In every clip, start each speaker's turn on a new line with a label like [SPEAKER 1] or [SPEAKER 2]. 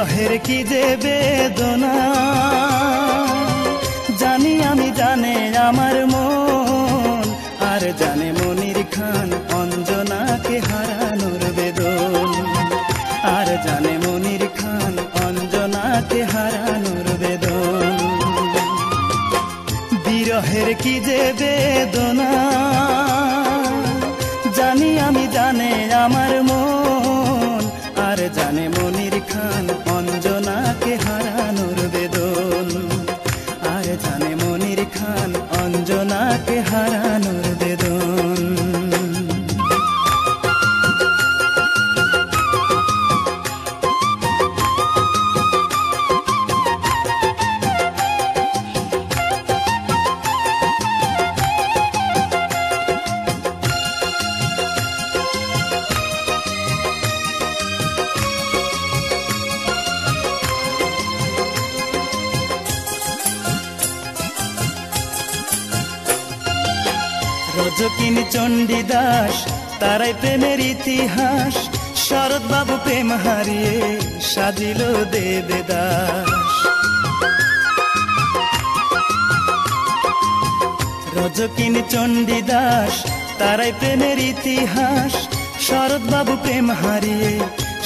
[SPEAKER 1] বিরহের কি যে বেদনা জানি আমি, জানে আমার মন, আর জানে মনির খান অঞ্জনাকে হারানোর বেদন, আর জানে মনির খান অঞ্জনাকে হারানোর বেদন। বিরহের কি যে বেদনা জানি আমি, জানে আমার মন, আর জানে মনির খান অঞ্জনাকে হারানোর বেদন, আর জানে মনির খান অঞ্জনাকে হারানোর বেদন। রজকিনী চণ্ডীদাস তারাই প্রেমের ইতিহাস, শরৎ বাবু প্রেম হারিয়ে সাজিল দেবদাস। রজকিনী চণ্ডীদাস তারাই প্রেমের ইতিহাস, শরৎ বাবু প্রেম হারিয়ে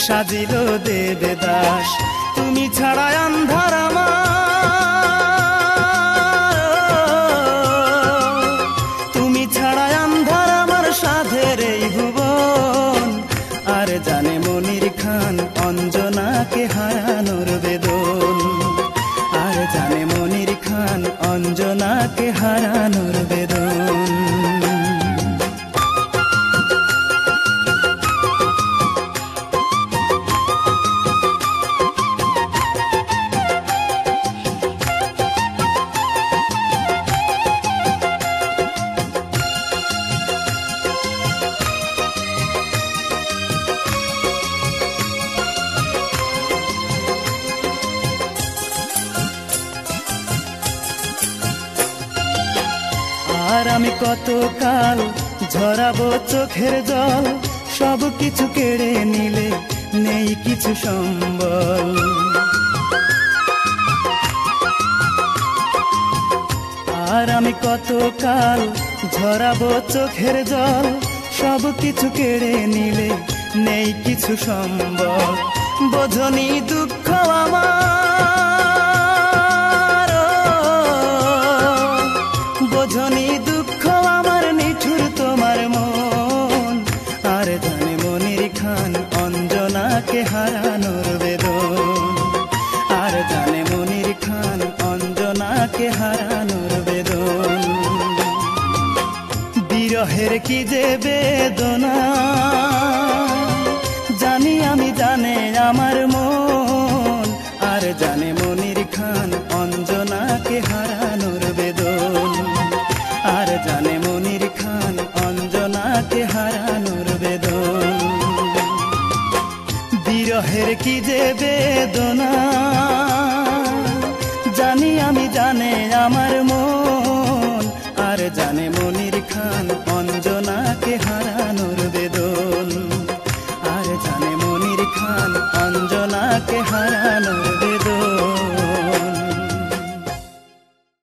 [SPEAKER 1] সাজিল দেবদাস। তুমি ছাড়া আন্ধার আমার, সাধের এই ভুবন, আর জানে মনির খান অঞ্জনাকে হারানোর বেদন, আর জানে মনির খান অঞ্জনাকে হারানোর বেদন। আর আমি কতকাল ঝরাবো চোখের জল, সব কিছু কেড়ে নিলে নেই কিছু সম্বল। আর আমি কতকাল ঝরাবো চোখের জল, সব কিছু কেড়ে নিলে নেই কিছু সম্বল। বোঝনি দুঃখ আমার, বোঝনি দুঃখ আমার, নিঠুর তোমার মন, আর জানে মনির খান অঞ্জনাকে হারানোর বেদন, আর জানে মনির খান অঞ্জনাকে হারানোর বেদন। বিরহের কি যে বেদনা জানি আমি, জানে আমার মন, আর জানে মনির খান অঞ্জনাকে হারানোর বেদন, আর জানে মনির খান অঞ্জনাকে হারানোর বেদন। বিরহের কি যে বেদনা জানি আমি, জানে আমার মন, আর জানে মনির খান অঞ্জনাকে হারানোর বেদন, আর জানে মনির খান অঞ্জনাকে হারানোর